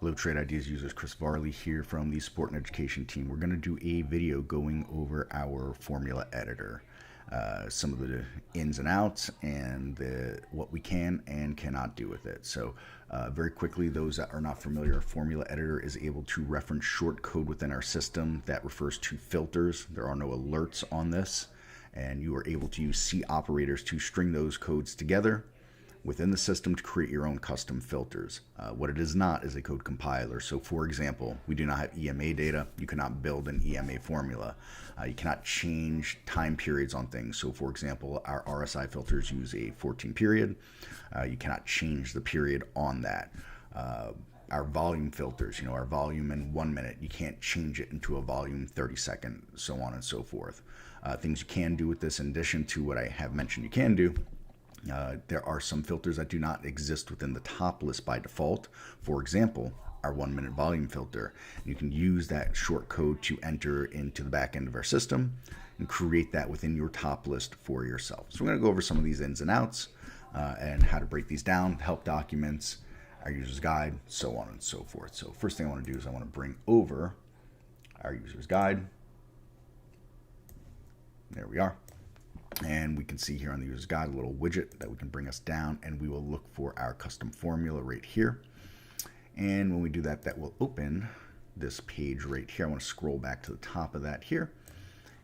Hello, Trade Ideas users. Chris Varley here from the Sport and Education team. We're going to do a video going over our formula editor, some of the ins and outs, and what we can and cannot do with it. So very quickly, those that are not familiar, formula editor is able to reference short code within our system that refers to filters. There are no alerts on this, and you are able to use C operators to string those codes together within the system to create your own custom filters. What it is not is a code compiler. So for example, we do not have EMA data. You cannot build an EMA formula. You cannot change time periods on things. So for example, our RSI filters use a 14 period. You cannot change the period on that. Our volume filters, our volume in 1 minute, you can't change it into a volume 30-second, so on and so forth. Things you can do with this, in addition to what I have mentioned you can do, there are some filters that do not exist within the top list by default. For example, our 1 minute volume filter. You can use that short code to enter into the back end of our system and create that within your top list for yourself. So we're going to go over some of these ins and outs and how to break these down, help documents, our user's guide, so on and so forth. So first thing I want to do is I want to bring over our user's guide. There we are. And we can see here on the user's guide a little widget that we can bring us down, and we will look for our custom formula right here. And when we do that, that will open this page right here. I want to scroll back to the top of that here,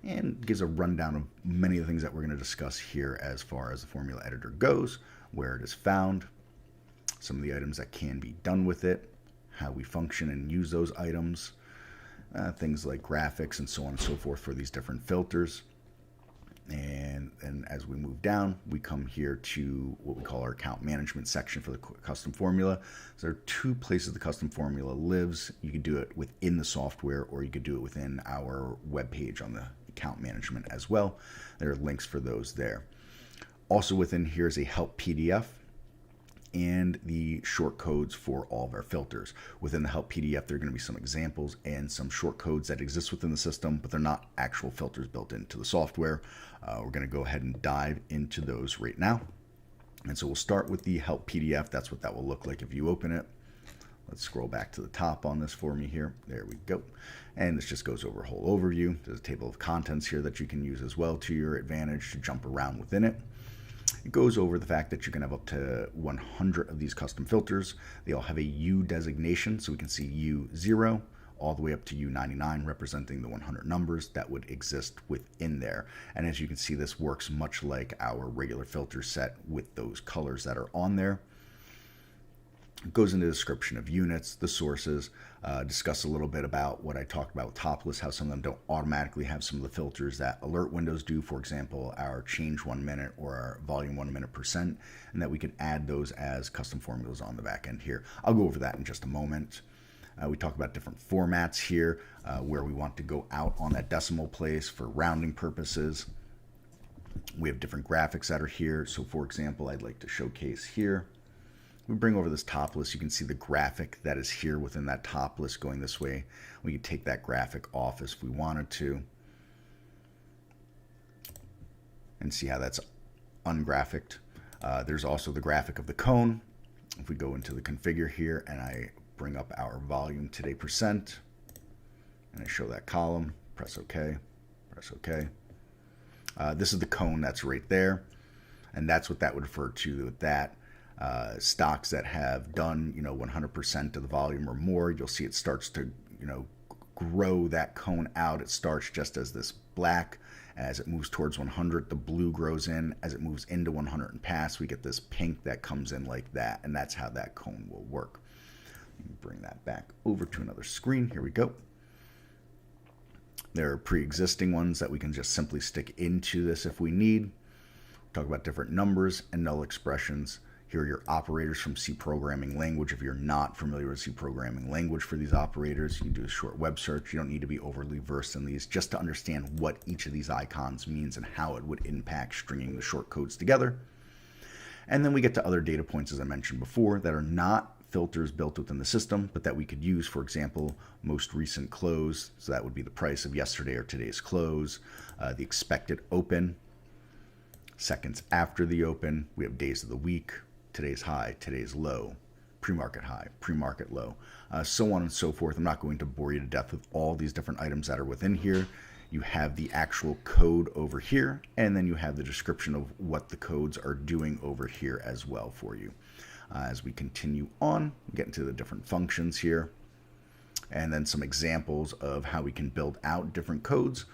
and gives a rundown of many of the things that we're going to discuss here as far as the formula editor goes, where it is found, some of the items that can be done with it, how we function and use those items, things like graphics and so on and so forth for these different filters. And as we move down, we come here to what we call our account management section for the custom formula. So there are two places the custom formula lives. You could do it within the software, or you could do it within our web page on the account management as well. There are links for those there. Also within here is a help PDF and the short codes for all of our filters. Within the help PDF, there are going to be some examples and some short codes that exist within the system, but they're not actual filters built into the software. We're going to go ahead and dive into those right now. And so we'll start with the help PDF. That's what that will look like if you open it. Let's scroll back to the top on this for me here. There we go. And this just goes over a whole overview. There's a table of contents here that you can use as well to your advantage to jump around within it. It goes over the fact that you can have up to 100 of these custom filters. They all have a U designation, so we can see U0 all the way up to U99, representing the 100 numbers that would exist within there. And as you can see, this works much like our regular filter set with those colors that are on there. It goes into the description of units, the sources, discuss a little bit about what I talked about with top list, how some of them don't automatically have some of the filters that alert windows do. For example, our change 1 minute or our volume 1 minute %, and that we can add those as custom formulas on the back end here. I'll go over that in just a moment. We talk about different formats here where we want to go out on that decimal place for rounding purposes. We have different graphics that are here. So for example, I'd like to showcase here. We bring over this top list. You can see the graphic that is here within that top list going this way. We could take that graphic off if we wanted to and see how that's ungraphicked. There's also the graphic of the cone. If we go into the configure here and I bring up our volume today % and I show that column, press OK, press OK. This is the cone that's right there, and that's what that would refer to with that. Stocks that have done 100% of the volume or more, you'll see it starts to grow that cone out. It starts just as this black. As it moves towards 100, the blue grows in. As it moves into 100 and past, we get this pink that comes in like that, and that's how that cone will work. Bring that back over to another screen. Here we go. There are pre-existing ones that we can just simply stick into this if we need. Talk about different numbers and null expressions. Here are your operators from C programming language. If you're not familiar with C programming language for these operators, you can do a short web search. You don't need to be overly versed in these just to understand what each of these icons means and how it would impact stringing the short codes together. And then we get to other data points, as I mentioned before, that are not filters built within the system, but that we could use. For example, most recent close. So that would be the price of yesterday or today's close, the expected open, seconds after the open. We have days of the week, today's high, today's low, pre-market high, pre-market low, so on and so forth. I'm not going to bore you to death with all these different items that are within here. You have the actual code over here, and then you have the description of what the codes are doing over here as well for you. As we continue on, we get into the different functions here, and then some examples of how we can build out different codes.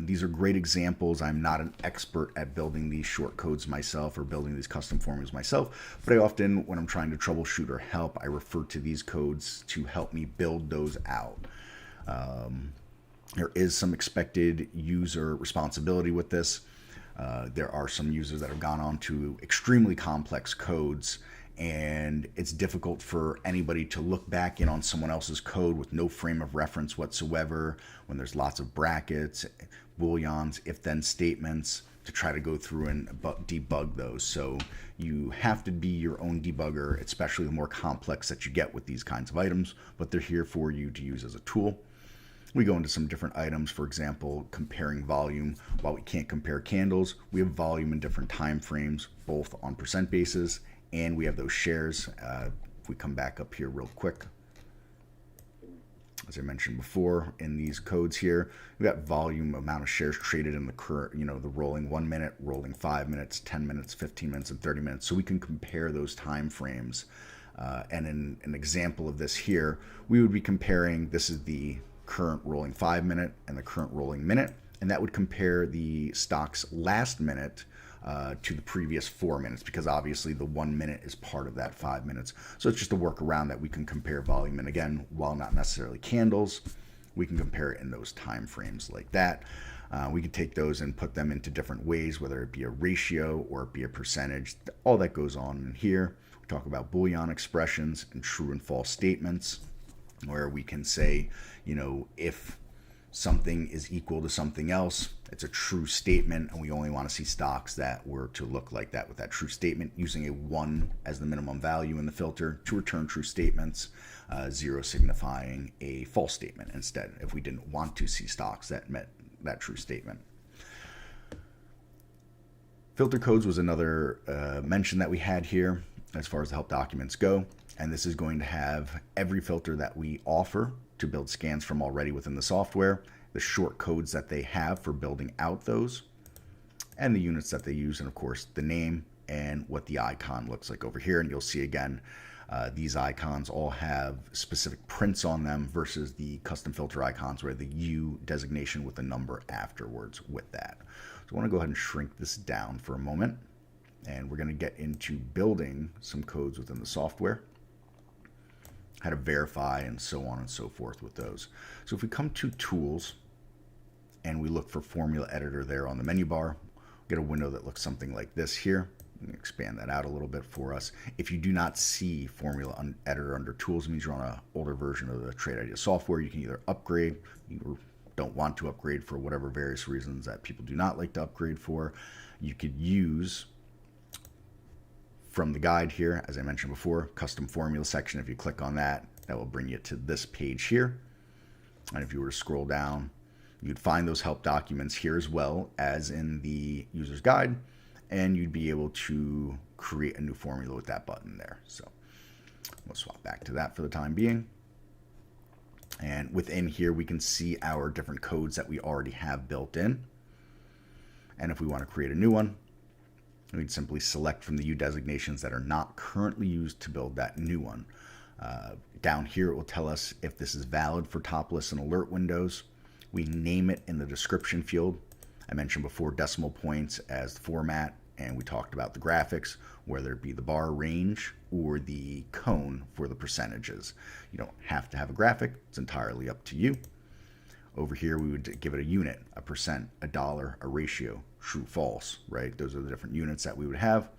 These are great examples. I'm not an expert at building these short codes myself or building these custom formulas myself, but I often, when I'm trying to troubleshoot or help, I refer to these codes to help me build those out. There is some expected user responsibility with this. There are some users that have gone on to extremely complex codes, and it's difficult for anybody to look back in on someone else's code with no frame of reference whatsoever, when there's lots of brackets, booleans, if-then statements, to try to go through and debug those. So you have to be your own debugger, especially the more complex that you get with these kinds of items, but they're here for you to use as a tool. We go into some different items, for example, comparing volume. While we can't compare candles, we have volume in different time frames, both on percent basis, and we have those shares. If we come back up here real quick, as I mentioned before, in these codes here, we've got volume, amount of shares traded in the current, the rolling 1 minute, rolling 5 minutes, 10 minutes, 15 minutes, and 30 minutes. So we can compare those time frames. And in an example of this here, we would be comparing, this is the current rolling 5 minute and the current rolling minute, and that would compare the stock's last minute to the previous 4 minutes, because obviously the 1 minute is part of that 5 minutes. So it's just a workaround that we can compare volume. And again, while not necessarily candles, we can compare it in those time frames like that. We could take those and put them into different ways, whether it be a ratio or it be a percentage. All that goes on in here. We talk about Boolean expressions and true and false statements, where we can say, if something is equal to something else, it's a true statement, and we only want to see stocks that were to look like that with that true statement, using a 1 as the minimum value in the filter to return true statements, 0 signifying a false statement instead, if we didn't want to see stocks that met that true statement. Filter codes was another mention that we had here as far as the help documents go, and this is going to have every filter that we offer to build scans from already within the software, the short codes that they have for building out those, and the units that they use, and of course the name and what the icon looks like over here. And you'll see again, these icons all have specific prints on them versus the custom filter icons where the U designation with a number afterwards with that. So I want to go ahead and shrink this down for a moment, and we're going to get into building some codes within the software, how to verify, and so on and so forth with those. So if we come to Tools and we look for Formula Editor there on the menu bar, get a window that looks something like this here. Expand that out a little bit for us. If you do not see Formula Editor under Tools, it means you're on an older version of the Trade Idea software. You can either upgrade, you don't want to upgrade for whatever various reasons that people do not like to upgrade for. You could use from the guide here, as I mentioned before, custom formula section. If you click on that, that will bring you to this page here. And if you were to scroll down, you'd find those help documents here as well as in the user's guide, and you'd be able to create a new formula with that button there. So we'll swap back to that for the time being. And within here, we can see our different codes that we already have built in. And if we want to create a new one, we'd simply select from the U designations that are not currently used to build that new one. Down here, it will tell us if this is valid for top list and alert windows. We name it in the description field. I mentioned before decimal points as the format, and we talked about the graphics, whether it be the bar range or the cone for the percentages. You don't have to have a graphic. It's entirely up to you. Over here, we would give it a unit, a percent, a dollar, a ratio, true, false, right? Those are the different units that we would have.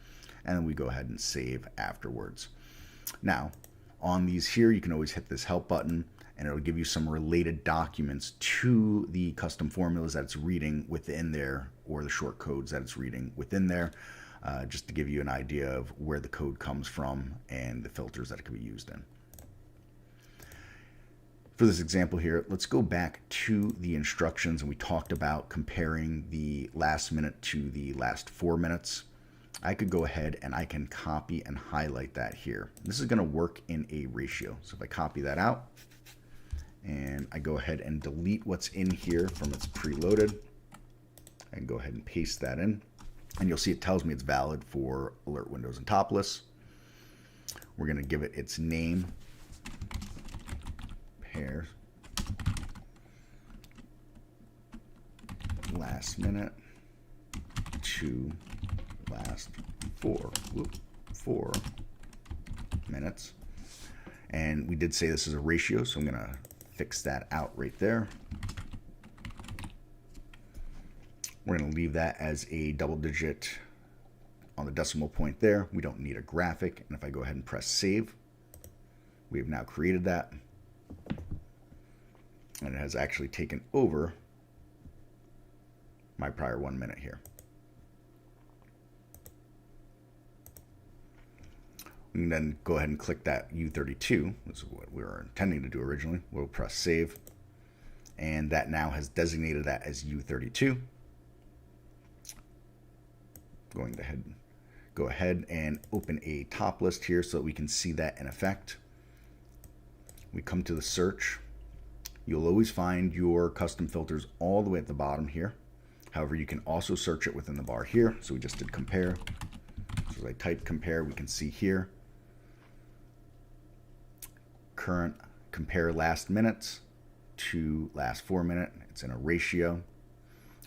And then we go ahead and save afterwards. Now, on these here, you can always hit this help button, and it'll give you some related documents to the custom formulas that it's reading within there, or the short codes that it's reading within there, just to give you an idea of where the code comes from and the filters that it can be used in. For this example here, let's go back to the instructions, and we talked about comparing the last minute to the last 4 minutes. I could go ahead and I can copy and highlight that here. This is going to work in a ratio. So if I copy that out and I go ahead and delete what's in here from its preloaded, I can go ahead and paste that in. And you'll see it tells me it's valid for alert windows and topless. We're going to give it its name, pairs, last minute to last 4 minutes. And we did say this is a ratio, so I'm going to fix that out right there. We're going to leave that as a double digit on the decimal point there. We don't need a graphic. And if I go ahead and press save, we have now created that. And it has actually taken over my prior 1 minute here. We can then go ahead and click that U32. This is what we were intending to do originally. We'll press save. And that now has designated that as U32. Go ahead and open a top list here so that we can see that in effect. We come to the search. You'll always find your custom filters all the way at the bottom here. However, you can also search it within the bar here. So we just did compare. So as I type compare, we can see here current compare last minutes to last 4 minute. It's in a ratio.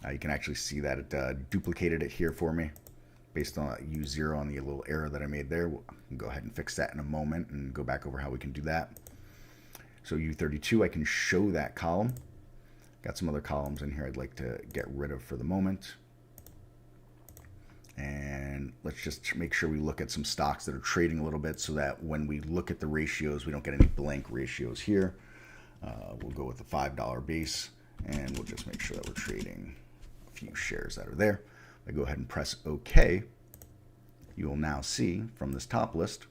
You can actually see that it duplicated it here for me based on U0 on the little error that I made there. We'll go ahead and fix that in a moment and go back over how we can do that. So U32, I can show that column. Got some other columns in here I'd like to get rid of for the moment. And let's just make sure we look at some stocks that are trading a little bit so that when we look at the ratios, we don't get any blank ratios here. We'll go with the $5 base, and we'll just make sure that we're trading a few shares that are there. I go ahead and press OK. You will now see from this top list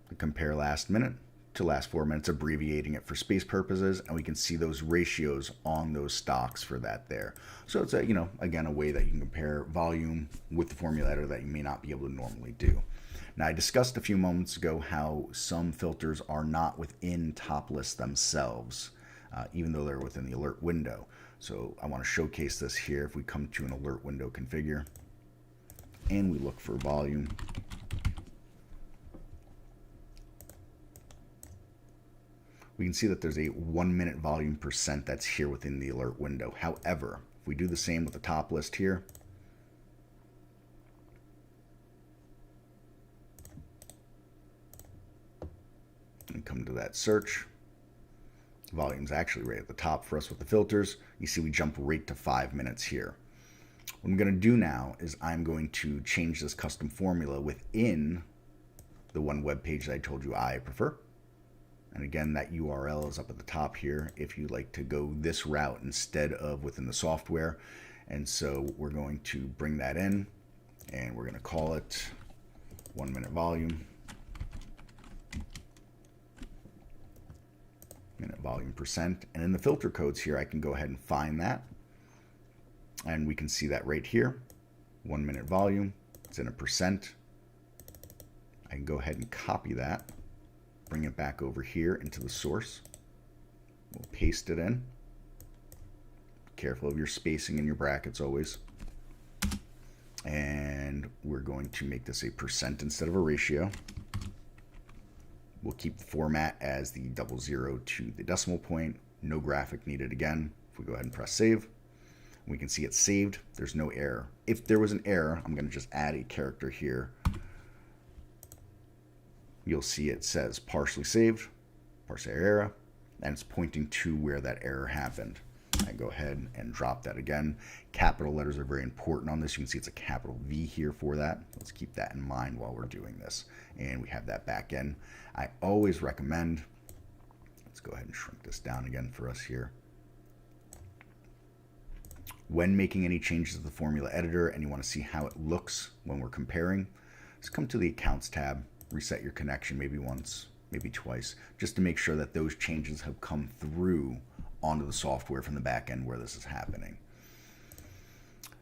the compare last minute to last 4 minutes, abbreviating it for space purposes, and we can see those ratios on those stocks for that there. So it's a, again, a way that you can compare volume with the formula editor that you may not be able to normally do. Now, I discussed a few moments ago how some filters are not within top lists themselves, even though they're within the alert window. So I want to showcase this here. If we come to an alert window configure and we look for volume, we can see that there's a 1 minute volume percent that's here within the alert window. However, if we do the same with the top list here, and come to that search, volume's actually right at the top for us with the filters. You see we jump right to 5 minutes here. What I'm going to do now is I'm going to change this custom formula within the one web page that I told you I prefer. And again, that URL is up at the top here if you like to go this route instead of within the software. And so we're going to bring that in and we're going to call it 1 minute volume. Minute volume percent. And in the filter codes here, I can go ahead and find that. And we can see that right here. 1 minute volume. It's in a percent. I can go ahead and copy that. Bring it back over here into the source. We'll paste it in. Be careful of your spacing in your brackets always. And we're going to make this a percent instead of a ratio. We'll keep the format as the 00 to the decimal point. No graphic needed again. If we go ahead and press save, we can see it's saved. There's no error. If there was an error, I'm going to just add a character here. You'll see it says partially saved, parse error, and it's pointing to where that error happened. I go ahead and drop that again. Capital letters are very important on this. You can see it's a capital V here for that. Let's keep that in mind while we're doing this. And we have that back in. I always recommend, let's go ahead and shrink this down again for us here. When making any changes to the formula editor and you want to see how it looks when we're comparing, just come to the accounts tab, reset your connection maybe once, maybe twice, just to make sure that those changes have come through onto the software from the back end where this is happening.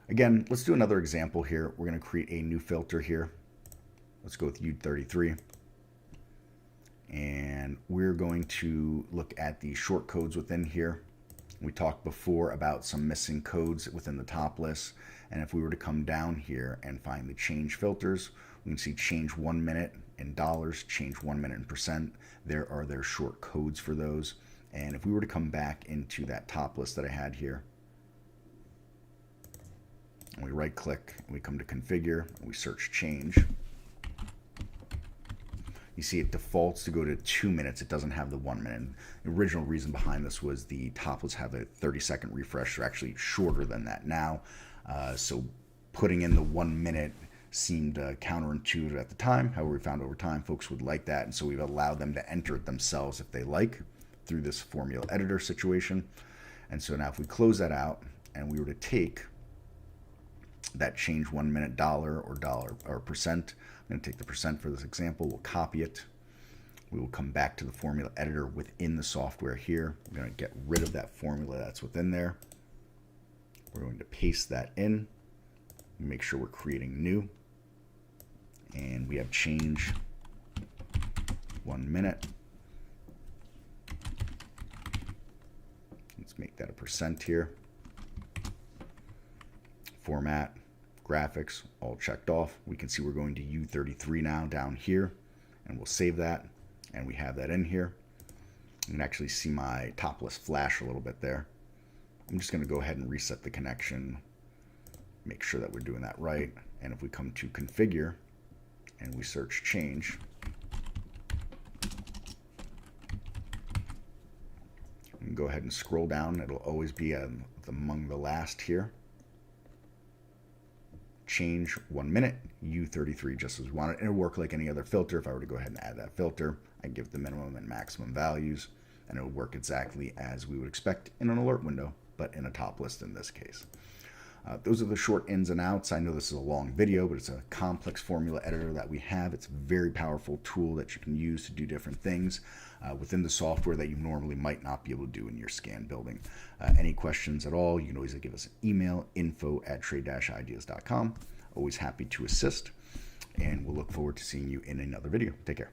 Again, let's do another example here. We're going to create a new filter here. Let's go with U33. And we're going to look at the short codes within here. We talked before about some missing codes within the top list. And if we were to come down here and find the change filters, we can see change 1 minute in dollars, change 1 minute in percent. There are their short codes for those. And if we were to come back into that top list that I had here, and we right click, and we come to configure, and we search change. You see it defaults to go to 2 minutes. It doesn't have the 1 minute. The original reason behind this was the top lists have a 30-second refresh. They're actually shorter than that now. So putting in the 1 minute seemed counterintuitive at the time. However, we found over time folks would like that, and so we've allowed them to enter it themselves if they like through this formula editor situation. And so now if we close that out and we were to take that change 1 minute dollar or percent, I'm going to take the percent for this example. We'll copy it. We will come back to the formula editor within the software here. We're going to get rid of that formula that's within there. We're going to paste that in. Make sure we're creating new. And we have change 1 minute. Let's make that a percent here. Format, graphics, all checked off. We can see we're going to U33 now down here, and we'll save that, and we have that in here. You can actually see my top list flash a little bit there. I'm just going to go ahead and reset the connection, make sure that we're doing that right. And if we come to configure and we search change, we can go ahead and scroll down. It'll always be among the last here. Change 1 minute, U33, just as we want it. It'll work like any other filter. If I were to go ahead and add that filter, I give the minimum and maximum values, and it'll work exactly as we would expect in an alert window, but in a top list in this case. Those are the short ins and outs. I know this is a long video, but it's a complex formula editor that we have. It's a very powerful tool that you can use to do different things within the software that you normally might not be able to do in your scan building. Any questions at all, you can always give us an email, info@trade-ideas.com. Always happy to assist, and we'll look forward to seeing you in another video. Take care.